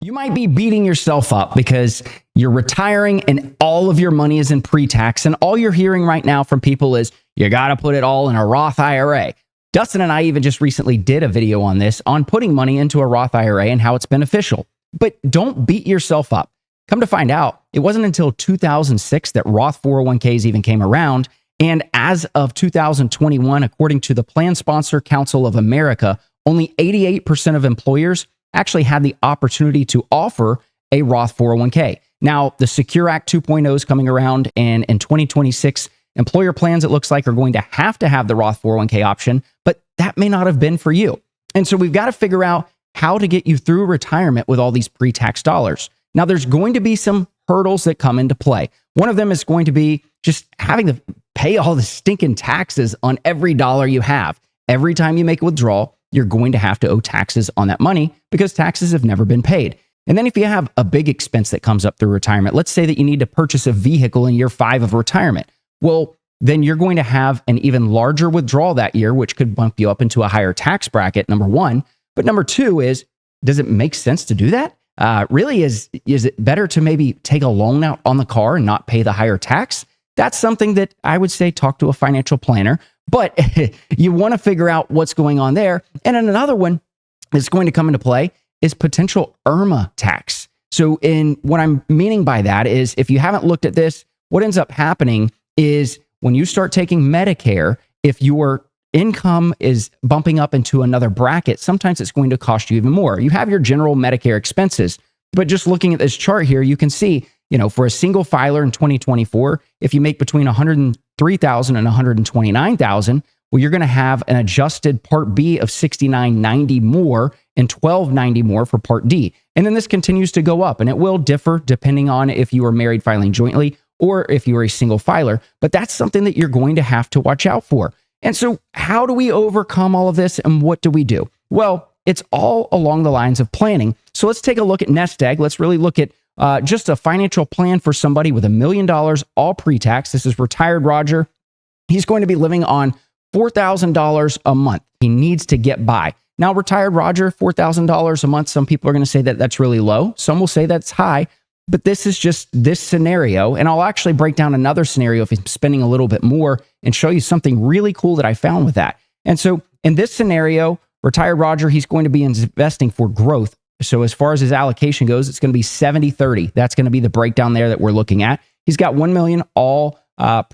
You might be beating yourself up because you're retiring and all of your money is in pre-tax, and all you're hearing right now from people is you got to put it all in a Roth IRA. Dustin and I even just recently did a video on this, on putting money into a Roth IRA and how it's beneficial. But don't beat yourself up. Come to find out, it wasn't until 2006 that Roth 401ks even came around. And as of 2021, according to the Plan Sponsor Council of America, only 88% of employers actually had the opportunity to offer a Roth 401k. Now, the Secure Act 2.0 is coming around, and in 2026, employer plans, it looks like, are going to have the Roth 401k option, but that may not have been for you. And so we've got to figure out how to get you through retirement with all these pre-tax dollars. Now, there's going to be some hurdles that come into play. One of them is going to be just having to pay all the stinking taxes on every dollar you have. Every time you make a withdrawal, you're going to have to owe taxes on that money because taxes have never been paid. And then if you have a big expense that comes up through retirement, let's say that you need to purchase a vehicle in year 5 of retirement. Well, then you're going to have an even larger withdrawal that year, which could bump you up into a higher tax bracket, number one. But number two is, does it make sense to do that? Really, is it better to maybe take a loan out on the car and not pay the higher tax? That's something that I would say talk to a financial planner, but you want to figure out what's going on there. And then another one that's going to come into play is potential IRMAA tax. So what I'm meaning by that is, if you haven't looked at this, what ends up happening is when you start taking Medicare, if your income is bumping up into another bracket, sometimes it's going to cost you even more. You have your general Medicare expenses, but just looking at this chart here, you can see, for a single filer in 2024, if you make between $103,000 and $129,000, well, you're going to have an adjusted Part B of $69.90 more and $12.90 more for Part D. And then this continues to go up, and it will differ depending on if you are married filing jointly or if you are a single filer. But that's something that you're going to have to watch out for. And so how do we overcome all of this, and what do we do? Well, it's all along the lines of planning. So let's take a look at Nest Egg. Let's really look at just a financial plan for somebody with $1 million, all pre-tax. This is retired Roger. He's going to be living on $4,000 a month. He needs to get by. Now, retired Roger, $4,000 a month. Some people are going to say that that's really low. Some will say that's high. But this is just this scenario, and I'll actually break down another scenario if he's spending a little bit more and show you something really cool that I found with that. And so in this scenario, retired Roger, he's going to be investing for growth. So as far as his allocation goes, it's going to be 70-30. That's going to be the breakdown there that we're looking at. He's got $1 million all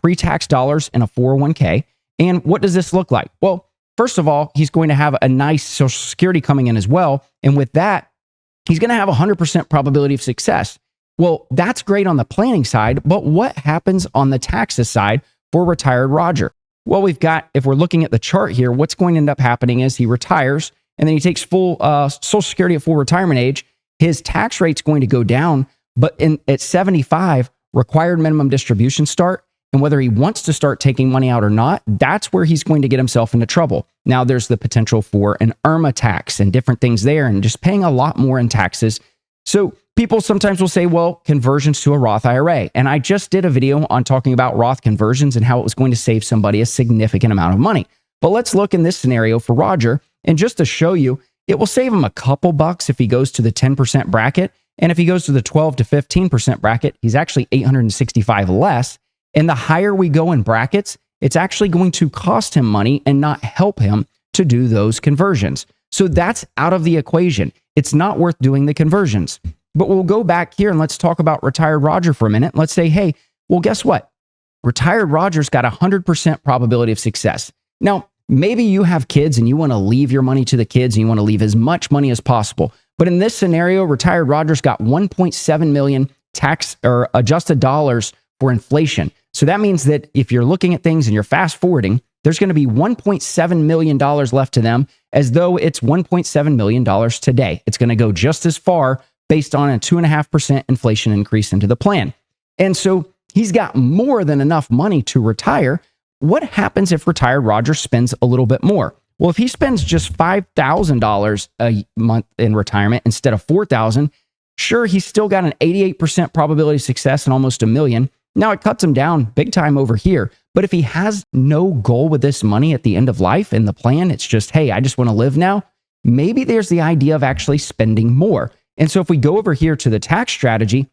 pre-tax dollars in a 401k. And what does this look like? Well, first of all, he's going to have a nice Social Security coming in as well. And with that, he's going to have 100% probability of success. Well, that's great on the planning side, but what happens on the taxes side for retired Roger? Well, if we're looking at the chart here, what's going to end up happening is he retires and then he takes full Social Security at full retirement age. His tax rate's going to go down, but at 75, required minimum distributions start. And whether he wants to start taking money out or not, that's where he's going to get himself into trouble. Now, there's the potential for an IRMAA tax and different things there, and just paying a lot more in taxes. So people sometimes will say, well, conversions to a Roth IRA. And I just did a video on talking about Roth conversions and how it was going to save somebody a significant amount of money. But let's look in this scenario for Roger. And just to show you, it will save him a couple bucks if he goes to the 10% bracket. And if he goes to the 12 to 15% bracket, he's actually $865 less. And the higher we go in brackets, it's actually going to cost him money and not help him to do those conversions. So that's out of the equation. It's not worth doing the conversions. But we'll go back here and let's talk about retired Roger for a minute. Let's say, hey, well, guess what? Retired Roger's got 100% probability of success. Now, maybe you have kids and you want to leave your money to the kids and you want to leave as much money as possible. But in this scenario, retired Roger's got 1.7 million tax or adjusted dollars for inflation. So that means that if you're looking at things and you're fast forwarding, there's going to be $1.7 million left to them, as though it's $1.7 million today. It's going to go just as far based on a 2.5% inflation increase into the plan. And so he's got more than enough money to retire. What happens if retired Roger spends a little bit more? Well, if he spends just $5,000 a month in retirement instead of $4,000, sure, he's still got an 88% probability of success and almost $1 million. Now it cuts him down big time over here. But if he has no goal with this money at the end of life in the plan, it's just, hey, I just want to live now. Maybe there's the idea of actually spending more. And so if we go over here to the tax strategy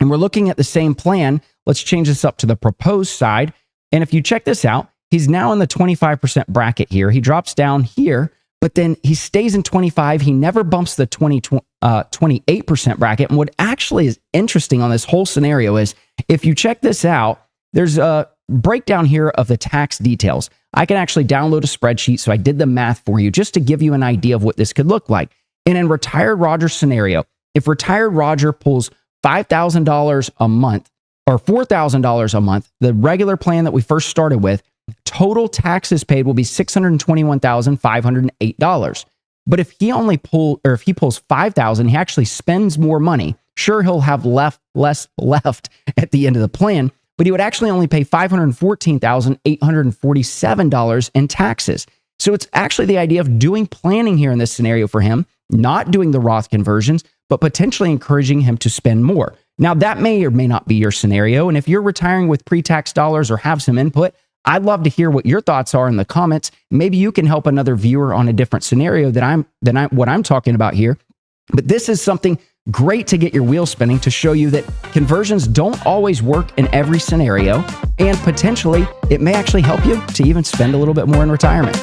and we're looking at the same plan, let's change this up to the proposed side. And if you check this out, he's now in the 25% bracket here. He drops down here, but then he stays in 25. He never bumps the 28% bracket. And what actually is interesting on this whole scenario is if you check this out, there's a breakdown here of the tax details. I can actually download a spreadsheet. So I did the math for you just to give you an idea of what this could look like. And in retired Roger's scenario, if retired Roger pulls $5,000 a month or $4,000 a month, the regular plan that we first started with, total taxes paid will be $621,508. But if he pulls 5,000, he actually spends more money. Sure, he'll have less left at the end of the plan, but he would actually only pay $514,847 in taxes. So it's actually the idea of doing planning here in this scenario for him, not doing the Roth conversions, but potentially encouraging him to spend more. Now, that may or may not be your scenario. And if you're retiring with pre-tax dollars or have some input, I'd love to hear what your thoughts are in the comments. Maybe you can help another viewer on a different scenario than what I'm talking about here. But this is something great to get your wheels spinning to show you that conversions don't always work in every scenario, and potentially it may actually help you to even spend a little bit more in retirement.